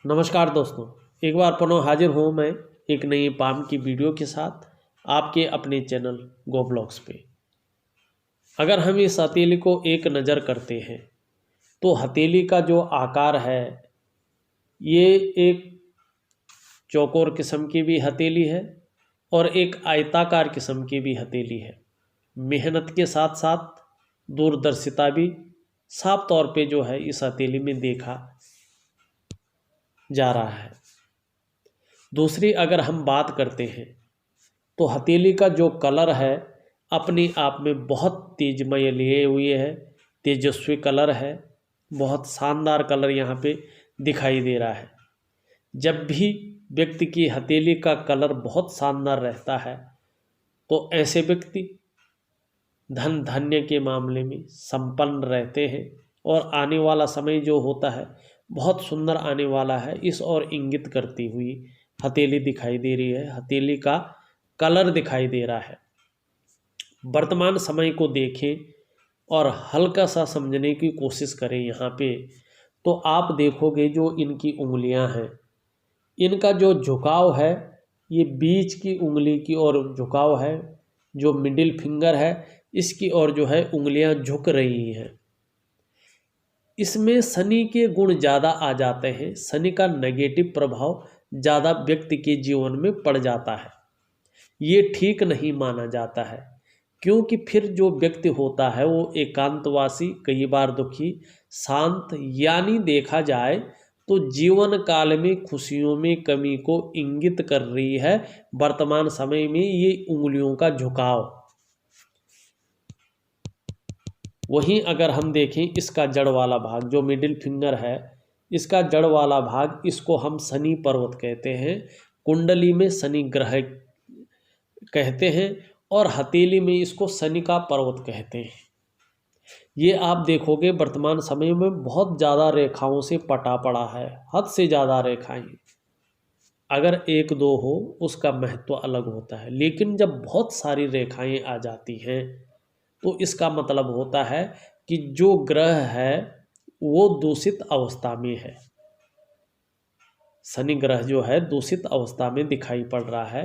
नमस्कार दोस्तों, एक बार पुनः हाजिर हूँ मैं एक नई पाम की वीडियो के साथ आपके अपने चैनल गो ब्लॉग्स पे। अगर हम इस हथेली को एक नज़र करते हैं तो हथेली का जो आकार है ये एक चौकोर किस्म की भी हथेली है और एक आयताकार किस्म की भी हथेली है। मेहनत के साथ साथ दूरदर्शिता भी साफ तौर पे जो है इस हथेली में देखा जा रहा है। दूसरी अगर हम बात करते हैं तो हथेली का जो कलर है अपने आप में बहुत तेजमय लिए हुए है, तेजस्वी कलर है, बहुत शानदार कलर यहाँ पे दिखाई दे रहा है। जब भी व्यक्ति की हथेली का कलर बहुत शानदार रहता है तो ऐसे व्यक्ति धन धान्य के मामले में संपन्न रहते हैं और आने वाला समय जो होता है बहुत सुंदर आने वाला है, इस ओर इंगित करती हुई हथेली दिखाई दे रही है। हथेली का कलर दिखाई दे रहा है। वर्तमान समय को देखें और हल्का सा समझने की कोशिश करें यहाँ पे, तो आप देखोगे जो इनकी उंगलियां हैं, इनका जो झुकाव है ये बीच की उंगली की ओर झुकाव है। जो मिडिल फिंगर है इसकी ओर जो है उंगलियां झुक रही हैं। इसमें शनि के गुण ज़्यादा आ जाते हैं। शनि का नेगेटिव प्रभाव ज़्यादा व्यक्ति के जीवन में पड़ जाता है। ये ठीक नहीं माना जाता है क्योंकि फिर जो व्यक्ति होता है वो एकांतवासी, कई बार दुखी, शांत, यानी देखा जाए तो जीवन काल में खुशियों में कमी को इंगित कर रही है वर्तमान समय में ये उंगलियों का झुकाव। वहीं अगर हम देखें इसका जड़ वाला भाग जो मिडिल फिंगर है, इसका जड़ वाला भाग, इसको हम शनि पर्वत कहते हैं, कुंडली में शनि ग्रह कहते हैं और हथेली में इसको शनि का पर्वत कहते हैं। ये आप देखोगे वर्तमान समय में बहुत ज़्यादा रेखाओं से पटा पड़ा है, हद से ज़्यादा रेखाएं। अगर एक दो हो उसका महत्व अलग होता है, लेकिन जब बहुत सारी रेखाएं आ जाती हैं तो इसका मतलब होता है कि जो ग्रह है वो दूषित अवस्था में है। शनि ग्रह जो है दूषित अवस्था में दिखाई पड़ रहा है।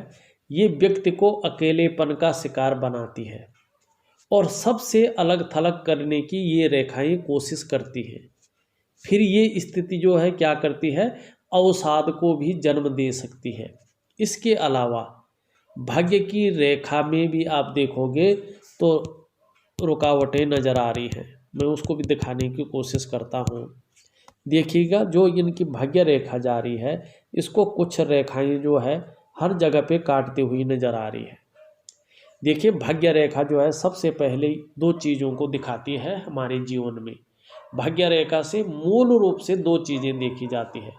ये व्यक्ति को अकेलेपन का शिकार बनाती है और सबसे अलग थलग करने की ये रेखाएं कोशिश करती हैं। फिर ये स्थिति जो है क्या करती है, अवसाद को भी जन्म दे सकती है। इसके अलावा भाग्य की रेखा में भी आप देखोगे तो रुकावटें नज़र आ रही हैं। मैं उसको भी दिखाने की कोशिश करता हूँ। देखिएगा जो इनकी भाग्य रेखा जा रही है, इसको कुछ रेखाएं जो है हर जगह पे काटती हुई नज़र आ रही है। देखिए भाग्य रेखा जो है सबसे पहले दो चीज़ों को दिखाती है हमारे जीवन में। भाग्य रेखा से मूल रूप से दो चीज़ें देखी जाती है।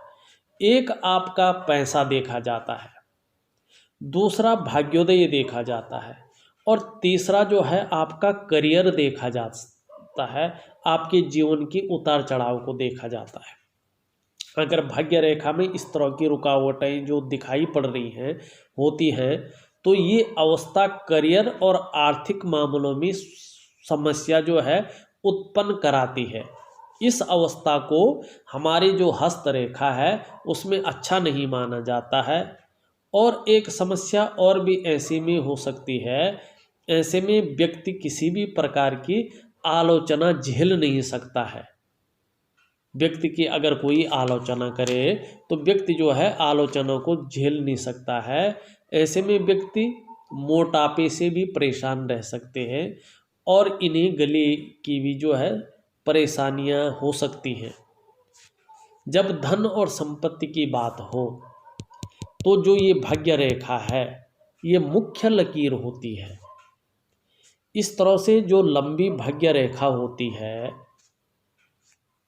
एक आपका पैसा देखा जाता है, दूसरा भाग्योदय देखा जाता है और तीसरा जो है आपका करियर देखा जाता है, आपके जीवन की उतार चढ़ाव को देखा जाता है। अगर भाग्य रेखा में इस तरह की रुकावटें जो दिखाई पड़ रही हैं होती हैं तो ये अवस्था करियर और आर्थिक मामलों में समस्या जो है उत्पन्न कराती है। इस अवस्था को हमारी जो हस्त रेखा है उसमें अच्छा नहीं माना जाता है। और एक समस्या और भी ऐसे में हो सकती है, ऐसे में व्यक्ति किसी भी प्रकार की आलोचना झेल नहीं सकता है। व्यक्ति की अगर कोई आलोचना करे तो व्यक्ति जो है आलोचना को झेल नहीं सकता है। ऐसे में व्यक्ति मोटापे से भी परेशान रह सकते हैं और इन्हें गले की भी जो है परेशानियां हो सकती हैं। जब धन और संपत्ति की बात हो तो जो ये भाग्य रेखा है ये मुख्य लकीर होती है। इस तरह से जो लंबी भाग्य रेखा होती है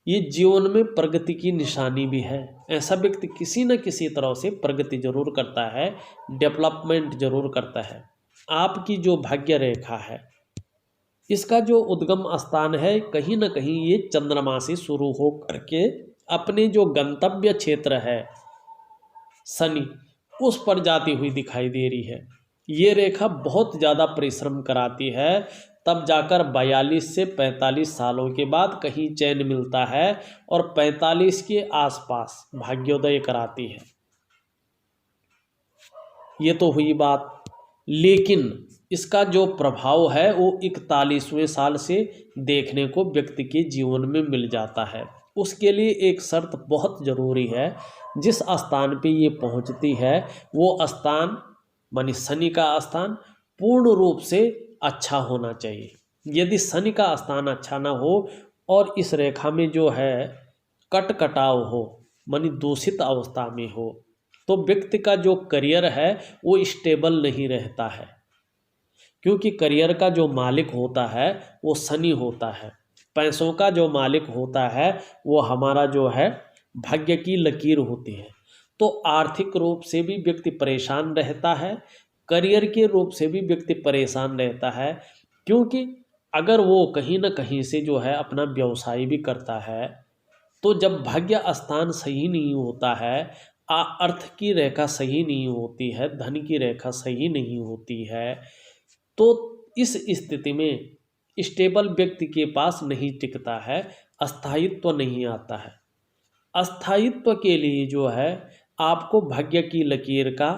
ये जीवन में प्रगति की निशानी भी है। ऐसा व्यक्ति किसी न किसी तरह से प्रगति जरूर करता है, डेवलपमेंट जरूर करता है। आपकी जो भाग्य रेखा है इसका जो उद्गम स्थान है कहीं न कहीं ये चंद्रमा से शुरू हो करके अपने जो गंतव्य क्षेत्र है शनि उस पर जाती हुई दिखाई दे रही है। ये रेखा बहुत ज़्यादा परिश्रम कराती है तब जाकर 42 से 45 सालों के बाद कहीं चैन मिलता है और 45 के आसपास भाग्योदय कराती है। ये तो हुई बात, लेकिन इसका जो प्रभाव है वो 41वें साल से देखने को व्यक्ति के जीवन में मिल जाता है। उसके लिए एक शर्त बहुत ज़रूरी है, जिस स्थान पे ये पहुंचती है वो स्थान मानी शनि का स्थान पूर्ण रूप से अच्छा होना चाहिए। यदि शनि का स्थान अच्छा ना हो और इस रेखा में जो है कट कटाव हो मानी दूषित अवस्था में हो तो व्यक्ति का जो करियर है वो स्टेबल नहीं रहता है, क्योंकि करियर का जो मालिक होता है वो शनि होता है। पैसों का जो मालिक होता है वो हमारा जो है भाग्य की लकीर होती है। तो आर्थिक रूप से भी व्यक्ति परेशान रहता है, करियर के रूप से भी व्यक्ति परेशान रहता है, क्योंकि अगर वो कहीं ना कहीं से जो है अपना व्यवसाय भी करता है तो जब भाग्य स्थान सही नहीं होता है, अर्थ की रेखा सही नहीं होती है, धन की रेखा सही नहीं होती है, तो इस स्थिति में स्टेबल व्यक्ति के पास नहीं टिकता है, अस्थायित्व नहीं आता है। अस्थायित्व के लिए जो है आपको भाग्य की लकीर का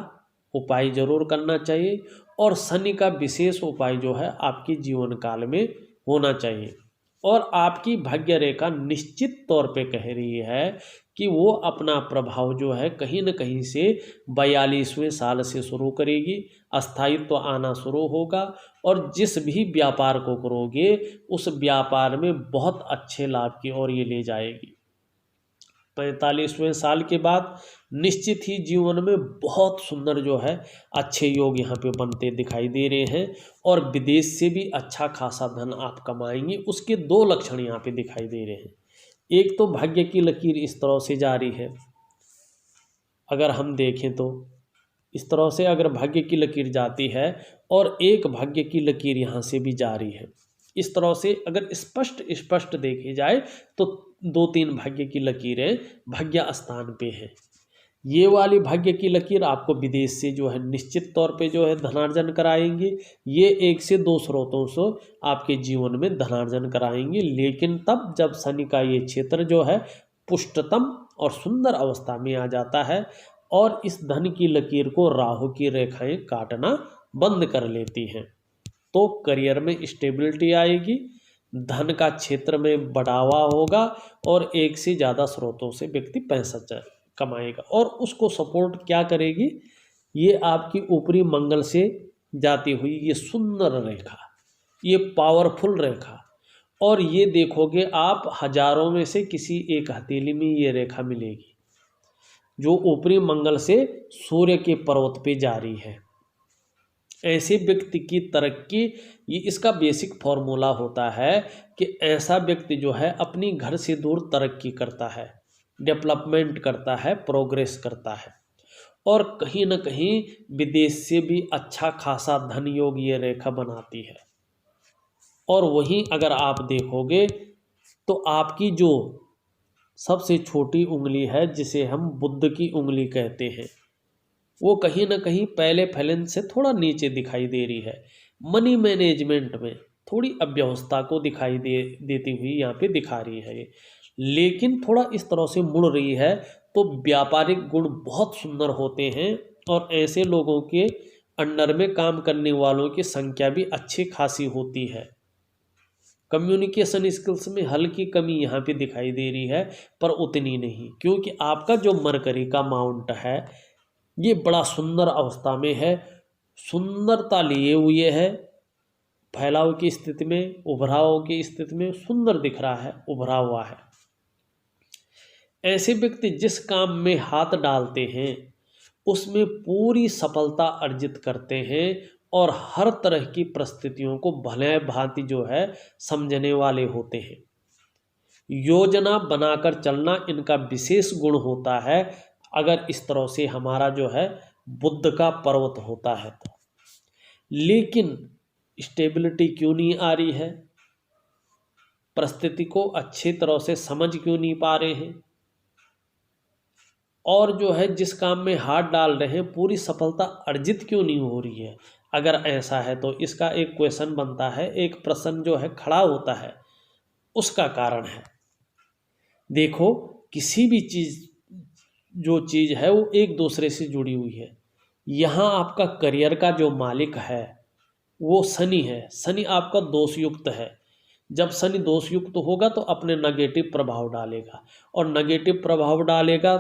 उपाय जरूर करना चाहिए और शनि का विशेष उपाय जो है आपके जीवन काल में होना चाहिए। और आपकी भाग्य रेखा निश्चित तौर पे कह रही है कि वो अपना प्रभाव जो है कहीं न कहीं से 42वें साल से शुरू करेगी, अस्थायित्व आना शुरू होगा और जिस भी व्यापार को करोगे उस व्यापार में बहुत अच्छे लाभ की ओर ये ले जाएगी। 45वें साल के बाद निश्चित ही जीवन में बहुत सुंदर जो है अच्छे योग यहाँ पे बनते दिखाई दे रहे हैं और विदेश से भी अच्छा खासा धन आप कमाएंगे। उसके दो लक्षण यहाँ पे दिखाई दे रहे हैं। एक तो भाग्य की लकीर इस तरह से जारी है, अगर हम देखें तो इस तरह से अगर भाग्य की लकीर जाती है और एक भाग्य की लकीर यहाँ से भी जारी है, इस तरह से अगर स्पष्ट देखी जाए तो 2-3 भाग्य की लकीरें भाग्य स्थान पे हैं। ये वाली भाग्य की लकीर आपको विदेश से जो है निश्चित तौर पे जो है धनार्जन कराएंगे। ये 1 से 2 स्रोतों से आपके जीवन में धनार्जन कराएंगे, लेकिन तब जब शनि का ये क्षेत्र जो है पुष्टतम और सुंदर अवस्था में आ जाता है और इस धन की लकीर को राहु की रेखाएं काटना बंद कर लेती हैं, तो करियर में स्टेबिलिटी आएगी, धन का क्षेत्र में बढ़ावा होगा और एक से ज़्यादा स्रोतों से व्यक्ति पैसा कमाएगा। और उसको सपोर्ट क्या करेगी, ये आपकी ऊपरी मंगल से जाती हुई ये सुंदर रेखा, ये पावरफुल रेखा, और ये देखोगे आप हजारों में से किसी एक हथेली में ये रेखा मिलेगी जो ऊपरी मंगल से सूर्य के पर्वत पे जारी है। ऐसे व्यक्ति की तरक्की, ये इसका बेसिक फॉर्मूला होता है कि ऐसा व्यक्ति जो है अपनी घर से दूर तरक्की करता है, डेवलपमेंट करता है, प्रोग्रेस करता है और कहीं ना कहीं विदेश से भी अच्छा खासा धन योग ये रेखा बनाती है। और वहीं अगर आप देखोगे तो आपकी जो सबसे छोटी उंगली है, जिसे हम बुद्ध की उंगली कहते हैं, वो कहीं ना कहीं पहले फैलन से थोड़ा नीचे दिखाई दे रही है। मनी मैनेजमेंट में थोड़ी अव्यवस्था को दिखाई देती हुई यहाँ पे दिखा रही है ये, लेकिन थोड़ा इस तरह से मुड़ रही है। तो व्यापारिक गुण बहुत सुंदर होते हैं और ऐसे लोगों के अंडर में काम करने वालों की संख्या भी अच्छी खासी होती है। कम्युनिकेशन स्किल्स में हल्की कमी यहाँ पे दिखाई दे रही है, पर उतनी नहीं, क्योंकि आपका जो मरकरी का माउंट है ये बड़ा सुंदर अवस्था में है, सुंदरता लिए हुए है, फैलाव की स्थिति में, उभराव की स्थिति में सुंदर दिख रहा है, उभरा हुआ है। ऐसे व्यक्ति जिस काम में हाथ डालते हैं उसमें पूरी सफलता अर्जित करते हैं और हर तरह की परिस्थितियों को भले भांति जो है समझने वाले होते हैं। योजना बनाकर चलना इनका विशेष गुण होता है। अगर इस तरह से हमारा जो है बुद्ध का पर्वत होता है तो, लेकिन स्टेबिलिटी क्यों नहीं आ रही है, परिस्थिति को अच्छी तरह से समझ क्यों नहीं पा रहे हैं, और जो है जिस काम में हाथ डाल रहे हैं पूरी सफलता अर्जित क्यों नहीं हो रही है। अगर ऐसा है तो इसका एक क्वेश्चन बनता है, एक प्रश्न जो है खड़ा होता है, उसका कारण है। देखो, किसी भी चीज़ जो चीज़ है वो एक दूसरे से जुड़ी हुई है। यहाँ आपका करियर का जो मालिक है वो शनि है। शनि आपका दोषयुक्त है। जब शनि दोषयुक्त होगा तो अपने नेगेटिव प्रभाव डालेगा, और नेगेटिव प्रभाव डालेगा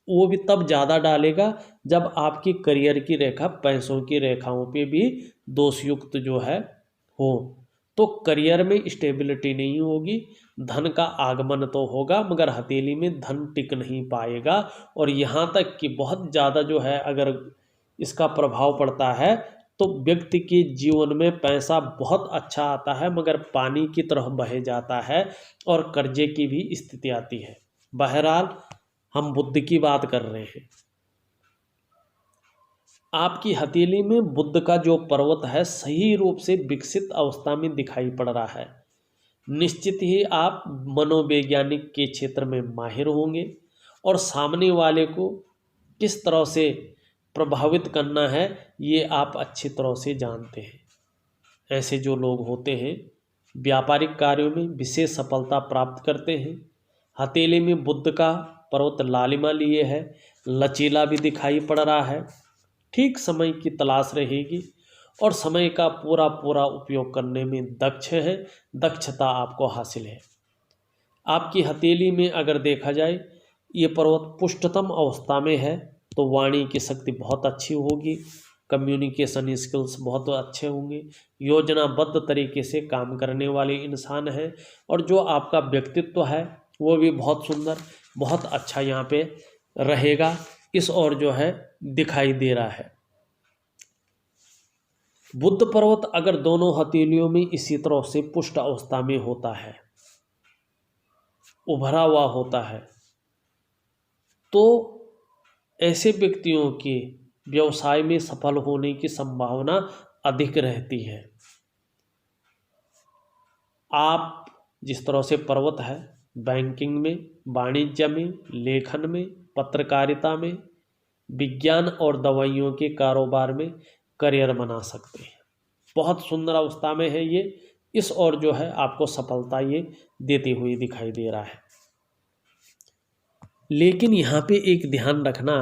वो भी तब ज़्यादा डालेगा जब आपकी करियर की रेखा, पैसों की रेखाओं पे भी दोषयुक्त जो है हो, तो करियर में स्टेबिलिटी नहीं होगी। धन का आगमन तो होगा मगर हथेली में धन टिक नहीं पाएगा। और यहाँ तक कि बहुत ज़्यादा जो है अगर इसका प्रभाव पड़ता है तो व्यक्ति के जीवन में पैसा बहुत अच्छा आता है मगर पानी की तरह बह जाता है और कर्जे की भी स्थिति आती है। बहरहाल हम बुध की बात कर रहे हैं। आपकी हथेली में बुध का जो पर्वत है सही रूप से विकसित अवस्था में दिखाई पड़ रहा है। निश्चित ही आप मनोवैज्ञानिक के क्षेत्र में माहिर होंगे और सामने वाले को किस तरह से प्रभावित करना है ये आप अच्छी तरह से जानते हैं। ऐसे जो लोग होते हैं व्यापारिक कार्यों में विशेष सफलता प्राप्त करते हैं। हथेली में बुध का पर्वत लालिमा लिए है, लचीला भी दिखाई पड़ रहा है। ठीक समय की तलाश रहेगी और समय का पूरा पूरा उपयोग करने में दक्ष है, दक्षता आपको हासिल है। आपकी हथेली में अगर देखा जाए ये पर्वत पुष्टतम अवस्था में है तो वाणी की शक्ति बहुत अच्छी होगी, कम्युनिकेशन स्किल्स बहुत अच्छे होंगे, योजनाबद्ध तरीके से काम करने वाले इंसान हैं, और जो आपका व्यक्तित्व है वो भी बहुत सुंदर, बहुत अच्छा यहाँ पे रहेगा। इस ओर जो है दिखाई दे रहा है। बुध पर्वत अगर दोनों हथेलियों में इसी तरह से पुष्ट अवस्था में होता है, उभरा हुआ होता है, तो ऐसे व्यक्तियों के व्यवसाय में सफल होने की संभावना अधिक रहती है। आप जिस तरह से पर्वत है बैंकिंग में, वाणिज्य में, लेखन में, पत्रकारिता में, विज्ञान और दवाइयों के कारोबार में करियर बना सकते हैं। बहुत सुंदर अवस्था में है ये। इस ओर जो है आपको सफलता ये देती हुई दिखाई दे रहा है। लेकिन यहाँ पे एक ध्यान रखना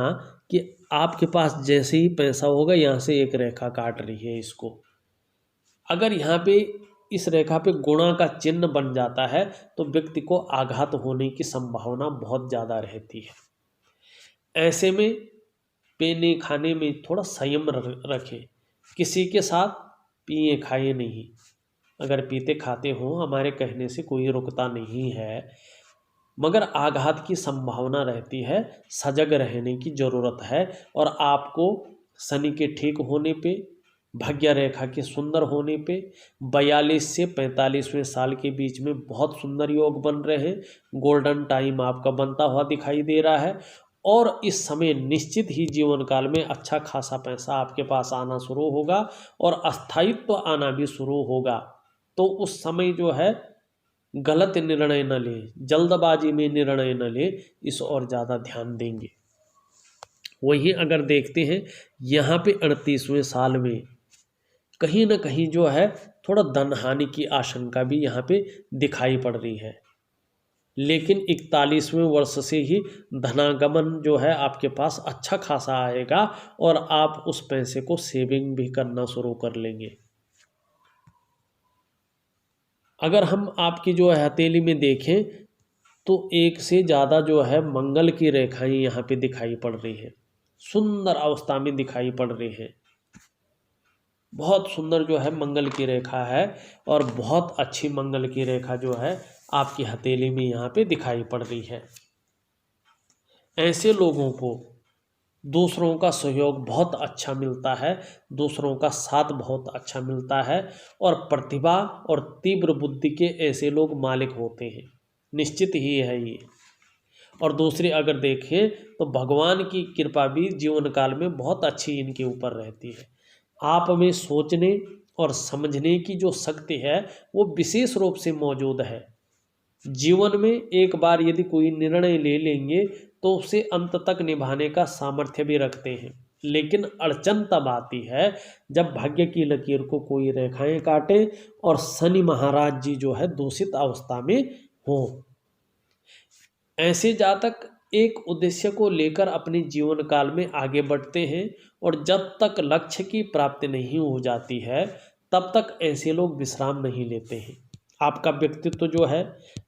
कि आपके पास जैसे ही पैसा होगा यहाँ से एक रेखा काट रही है इसको, अगर यहाँ पे इस रेखा पे गुणा का चिन्ह बन जाता है तो व्यक्ति को आघात होने की संभावना बहुत ज़्यादा रहती है। ऐसे में पीने खाने में थोड़ा संयम रखें। किसी के साथ पिए खाए नहीं। अगर पीते खाते हो हमारे कहने से कोई रुकता नहीं है, मगर आघात की संभावना रहती है। सजग रहने की ज़रूरत है। और आपको शनि के ठीक होने पे, भाग्य रेखा के सुंदर होने पे 42 से 45वें साल के बीच में बहुत सुंदर योग बन रहे हैं। गोल्डन टाइम आपका बनता हुआ दिखाई दे रहा है और इस समय निश्चित ही जीवन काल में अच्छा खासा पैसा आपके पास आना शुरू होगा और अस्थायित्व आना भी शुरू होगा। तो उस समय जो है गलत निर्णय न ले, जल्दबाजी में निर्णय न ले, इस और ज़्यादा ध्यान देंगे। वहीं अगर देखते हैं यहाँ पे 38वें साल में कहीं ना कहीं जो है थोड़ा धन हानि की आशंका भी यहाँ पे दिखाई पड़ रही है। लेकिन 41वें वर्ष से ही धनागमन जो है आपके पास अच्छा खासा आएगा और आप उस पैसे को सेविंग भी करना शुरू कर लेंगे। अगर हम आपकी जो है हथेली में देखें तो एक से ज़्यादा जो है मंगल की रेखाएं यहाँ पे दिखाई पड़ रही है, सुंदर अवस्था में दिखाई पड़ रही है। बहुत सुंदर जो है मंगल की रेखा है और बहुत अच्छी मंगल की रेखा जो है आपकी हथेली में यहाँ पे दिखाई पड़ रही है। ऐसे लोगों को दूसरों का सहयोग बहुत अच्छा मिलता है, दूसरों का साथ बहुत अच्छा मिलता है और प्रतिभा और तीव्र बुद्धि के ऐसे लोग मालिक होते हैं, निश्चित ही है ये। और दूसरी अगर देखें तो भगवान की कृपा भी जीवन काल में बहुत अच्छी इनके ऊपर रहती है। आप में सोचने और समझने की जो शक्ति है वो विशेष रूप से मौजूद है। जीवन में एक बार यदि कोई निर्णय ले लेंगे तो उसे अंत तक निभाने का सामर्थ्य भी रखते हैं। लेकिन अड़चन तब आती है जब भाग्य की लकीर को कोई रेखाएं काटे और शनि महाराज जी जो है दूषित अवस्था में हो। ऐसे जातक एक उद्देश्य को लेकर अपने जीवन काल में आगे बढ़ते हैं और जब तक लक्ष्य की प्राप्ति नहीं हो जाती है तब तक ऐसे लोग विश्राम नहीं लेते हैं। आपका व्यक्तित्व जो है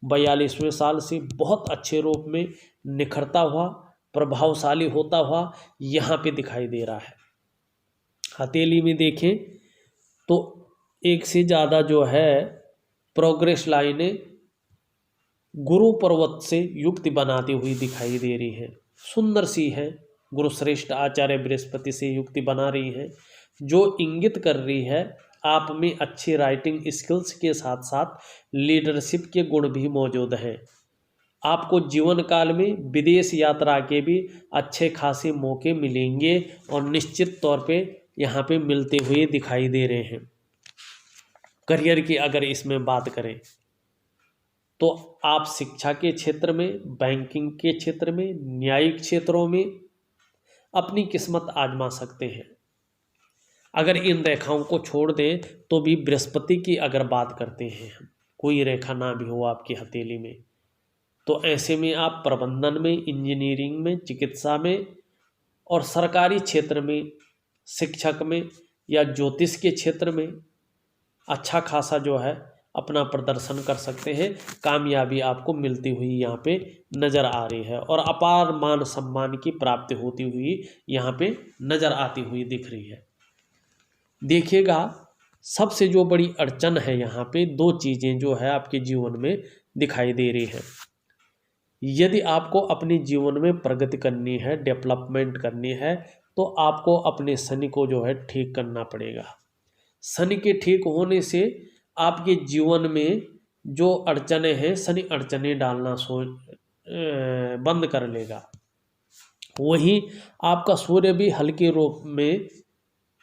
42वें साल से बहुत अच्छे रूप में निखरता हुआ, प्रभावशाली होता हुआ यहाँ पे दिखाई दे रहा है। हथेली में देखें तो एक से ज़्यादा जो है प्रोग्रेस लाइनें गुरु पर्वत से युक्ति बनाती हुई दिखाई दे रही है, सुंदर सी है। गुरु श्रेष्ठ आचार्य बृहस्पति से युक्ति बना रही है, जो इंगित कर रही है आप में अच्छी राइटिंग स्किल्स के साथ साथ लीडरशिप के गुण भी मौजूद हैं। आपको जीवन काल में विदेश यात्रा के भी अच्छे खासे मौके मिलेंगे और निश्चित तौर पे यहाँ पे मिलते हुए दिखाई दे रहे हैं। करियर की अगर इसमें बात करें तो आप शिक्षा के क्षेत्र में, बैंकिंग के क्षेत्र में, न्यायिक क्षेत्रों में अपनी किस्मत आजमा सकते हैं। अगर इन रेखाओं को छोड़ दें तो भी बृहस्पति की अगर बात करते हैं हम, कोई रेखा ना भी हो आपकी हथेली में, तो ऐसे में आप प्रबंधन में, इंजीनियरिंग में, चिकित्सा में और सरकारी क्षेत्र में, शिक्षक में या ज्योतिष के क्षेत्र में अच्छा खासा जो है अपना प्रदर्शन कर सकते हैं। कामयाबी आपको मिलती हुई यहाँ पे नज़र आ रही है और अपार मान सम्मान की प्राप्ति होती हुई यहाँ पे नज़र आती हुई दिख रही है। देखिएगा, सबसे जो बड़ी अड़चन है यहाँ पे, दो चीज़ें जो है आपके जीवन में दिखाई दे रही है। यदि आपको अपने जीवन में प्रगति करनी है, डेवलपमेंट करनी है, तो आपको अपने शनि को जो है ठीक करना पड़ेगा। शनि के ठीक होने से आपके जीवन में जो अड़चने हैं, शनि अड़चने डालना बंद कर लेगा। वहीं आपका सूर्य भी हल्के रूप में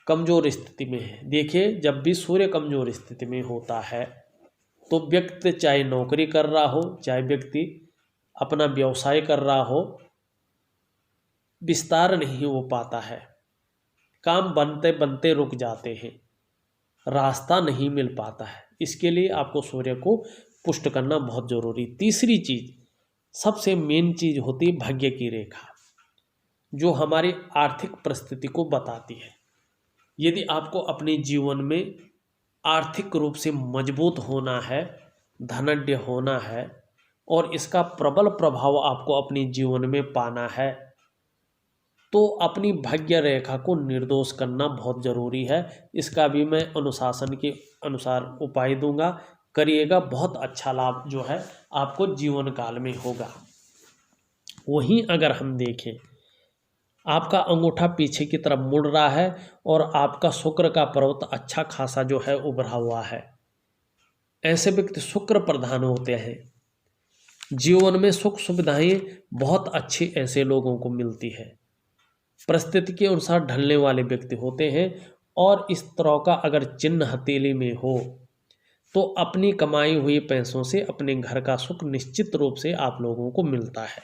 कमज़ोर स्थिति में है। देखिए, जब भी सूर्य कमज़ोर स्थिति में होता है तो व्यक्ति चाहे नौकरी कर रहा हो, चाहे व्यक्ति अपना व्यवसाय कर रहा हो, विस्तार नहीं हो पाता है, काम बनते बनते रुक जाते हैं, रास्ता नहीं मिल पाता है। इसके लिए आपको सूर्य को पुष्ट करना बहुत ज़रूरी। तीसरी चीज़, सबसे मेन चीज़ होती है भाग्य की रेखा, जो हमारी आर्थिक परिस्थिति को बताती है। यदि आपको अपने जीवन में आर्थिक रूप से मजबूत होना है, धनाढ्य होना है और इसका प्रबल प्रभाव आपको अपने जीवन में पाना है, तो अपनी भाग्य रेखा को निर्दोष करना बहुत ज़रूरी है। इसका भी मैं अनुशासन के अनुसार उपाय दूंगा, करिएगा, बहुत अच्छा लाभ जो है आपको जीवन काल में होगा। वहीं अगर हम देखें, आपका अंगूठा पीछे की तरफ मुड़ रहा है और आपका शुक्र का पर्वत अच्छा खासा जो है उभरा हुआ है। ऐसे व्यक्ति शुक्र प्रधान होते हैं। जीवन में सुख सुविधाएं बहुत अच्छी ऐसे लोगों को मिलती है, परिस्थिति के अनुसार ढलने वाले व्यक्ति होते हैं। और इस तरह का अगर चिन्ह हथेली में हो तो अपनी कमाई हुई पैसों से अपने घर का सुख निश्चित रूप से आप लोगों को मिलता है।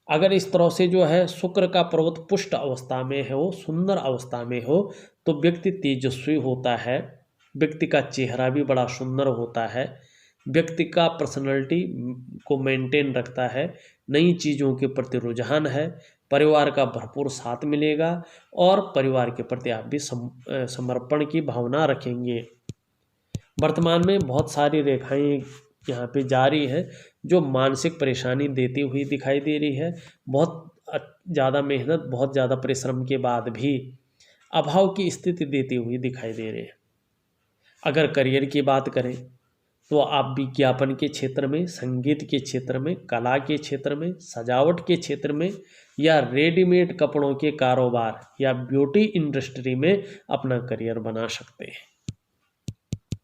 अगर इस तरह से जो है शुक्र का पर्वत पुष्ट अवस्था में हो, सुंदर अवस्था में हो, तो व्यक्ति तेजस्वी होता है, व्यक्ति का चेहरा भी बड़ा सुंदर होता है, व्यक्ति का पर्सनैलिटी को मेंटेन रखता है, नई चीज़ों के प्रति रुझान है, परिवार का भरपूर साथ मिलेगा और परिवार के प्रति आप भी समर्पण की भावना रखेंगे। वर्तमान में बहुत सारी रेखाएं यहाँ पे जारी है जो मानसिक परेशानी देती हुई दिखाई दे रही है। बहुत ज़्यादा मेहनत, बहुत ज़्यादा परिश्रम के बाद भी अभाव की स्थिति देती हुई दिखाई दे रही है। अगर करियर की बात करें तो आप विज्ञापन के क्षेत्र में, संगीत के क्षेत्र में, कला के क्षेत्र में, सजावट के क्षेत्र में या रेडीमेड कपड़ों के कारोबार या ब्यूटी इंडस्ट्री में अपना करियर बना सकते हैं।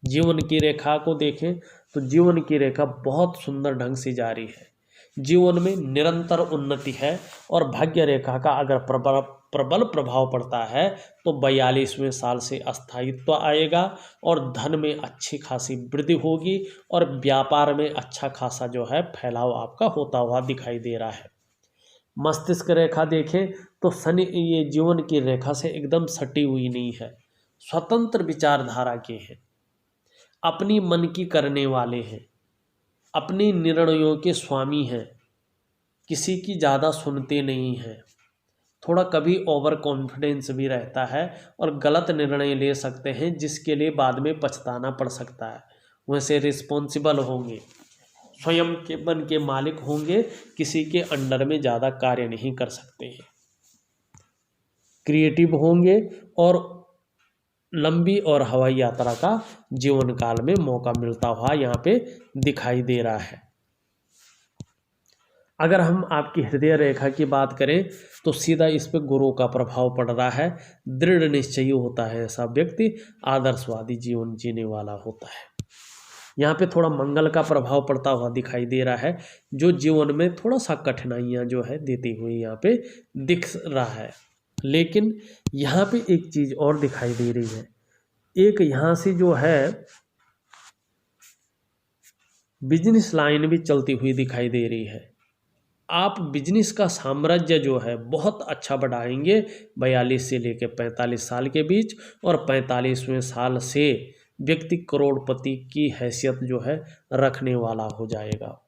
जीवन की रेखा को देखें तो जीवन की रेखा बहुत सुंदर ढंग से जारी है। जीवन में निरंतर उन्नति है और भाग्य रेखा का अगर प्रबल प्रभाव पड़ता है तो 42वें साल से अस्थायित्व आएगा और धन में अच्छी खासी वृद्धि होगी और व्यापार में अच्छा खासा जो है फैलाव आपका होता हुआ दिखाई दे रहा है। मस्तिष्क रेखा देखें तो शनि ये जीवन की रेखा से एकदम सटी हुई नहीं है, स्वतंत्र विचारधारा के हैं, अपनी मन की करने वाले हैं, अपनी निर्णयों के स्वामी हैं, किसी की ज़्यादा सुनते नहीं हैं, थोड़ा कभी ओवर कॉन्फिडेंस भी रहता है और गलत निर्णय ले सकते हैं जिसके लिए बाद में पछताना पड़ सकता है। वैसे रिस्पॉन्सिबल होंगे, स्वयं के मन के मालिक होंगे, किसी के अंडर में ज़्यादा कार्य नहीं कर सकते हैं, क्रिएटिव होंगे और लंबी और हवाई यात्रा का जीवन काल में मौका मिलता हुआ यहाँ पे दिखाई दे रहा है। अगर हम आपकी हृदय रेखा की बात करें तो सीधा इस पे गुरु का प्रभाव पड़ रहा है, दृढ़ निश्चयी होता है ऐसा व्यक्ति, आदर्शवादी जीवन जीने वाला होता है। यहाँ पे थोड़ा मंगल का प्रभाव पड़ता हुआ दिखाई दे रहा है, जो जीवन में थोड़ा सा कठिनाइयाँ जो है देती हुई यहाँ पे दिख रहा है। लेकिन यहाँ पे एक चीज़ और दिखाई दे रही है, एक यहाँ से जो है बिजनेस लाइन भी चलती हुई दिखाई दे रही है। आप बिजनेस का साम्राज्य जो है बहुत अच्छा बढ़ाएंगे 42 से लेकर 45 साल के बीच, और 45वें साल से व्यक्ति करोड़पति की हैसियत जो है रखने वाला हो जाएगा।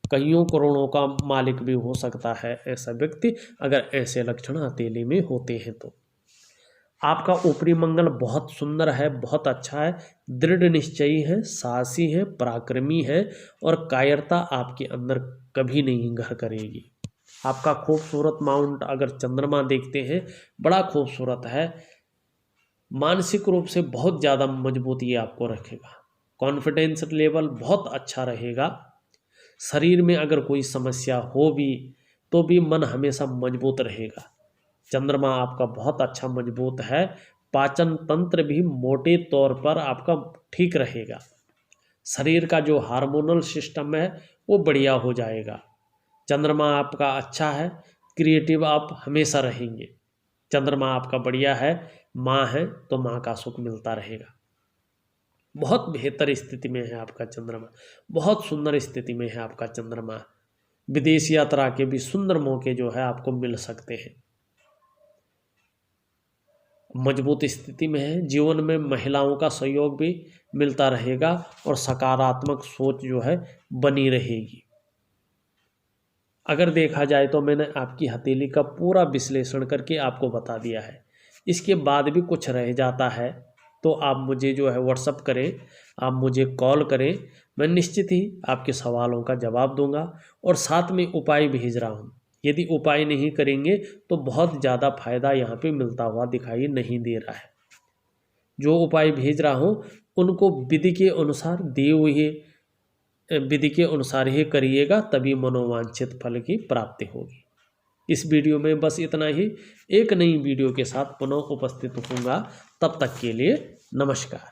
कईयों करोड़ों का मालिक भी हो सकता है ऐसा व्यक्ति, अगर ऐसे लक्षण हथेली में होते हैं तो। आपका ऊपरी मंगल बहुत सुंदर है, बहुत अच्छा है, दृढ़ निश्चयी है, साहसी है, पराक्रमी है, और कायरता आपके अंदर कभी नहीं घर करेगी। आपका खूबसूरत माउंट अगर चंद्रमा देखते हैं, बड़ा खूबसूरत है, मानसिक रूप से बहुत ज़्यादा मजबूती ये आपको रखेगा, कॉन्फिडेंस लेवल बहुत अच्छा रहेगा। शरीर में अगर कोई समस्या हो भी तो भी मन हमेशा मजबूत रहेगा। चंद्रमा आपका बहुत अच्छा मजबूत है, पाचन तंत्र भी मोटे तौर पर आपका ठीक रहेगा, शरीर का जो हार्मोनल सिस्टम है वो बढ़िया हो जाएगा। चंद्रमा आपका अच्छा है, क्रिएटिव आप हमेशा रहेंगे। चंद्रमा आपका बढ़िया है, माँ है तो माँ का सुख मिलता रहेगा। बहुत बेहतर स्थिति में है आपका चंद्रमा, बहुत सुंदर स्थिति में है आपका चंद्रमा। विदेश यात्रा के भी सुंदर मौके जो है आपको मिल सकते हैं। मजबूत स्थिति में है, जीवन में महिलाओं का सहयोग भी मिलता रहेगा और सकारात्मक सोच जो है बनी रहेगी। अगर देखा जाए तो मैंने आपकी हथेली का पूरा विश्लेषण करके आपको बता दिया है। इसके बाद भी कुछ रह जाता है तो आप मुझे जो है व्हाट्सअप करें, आप मुझे कॉल करें, मैं निश्चित ही आपके सवालों का जवाब दूंगा और साथ में उपाय भेज रहा हूँ। यदि उपाय नहीं करेंगे तो बहुत ज़्यादा फायदा यहाँ पे मिलता हुआ दिखाई नहीं दे रहा है। जो उपाय भेज रहा हूँ उनको विधि के अनुसार दिए हुए विधि के अनुसार ही करिएगा, तभी मनोवांछित फल की प्राप्ति होगी। इस वीडियो में बस इतना ही। एक नई वीडियो के साथ पुनः उपस्थित होऊंगा, तब तक के लिए नमस्कार।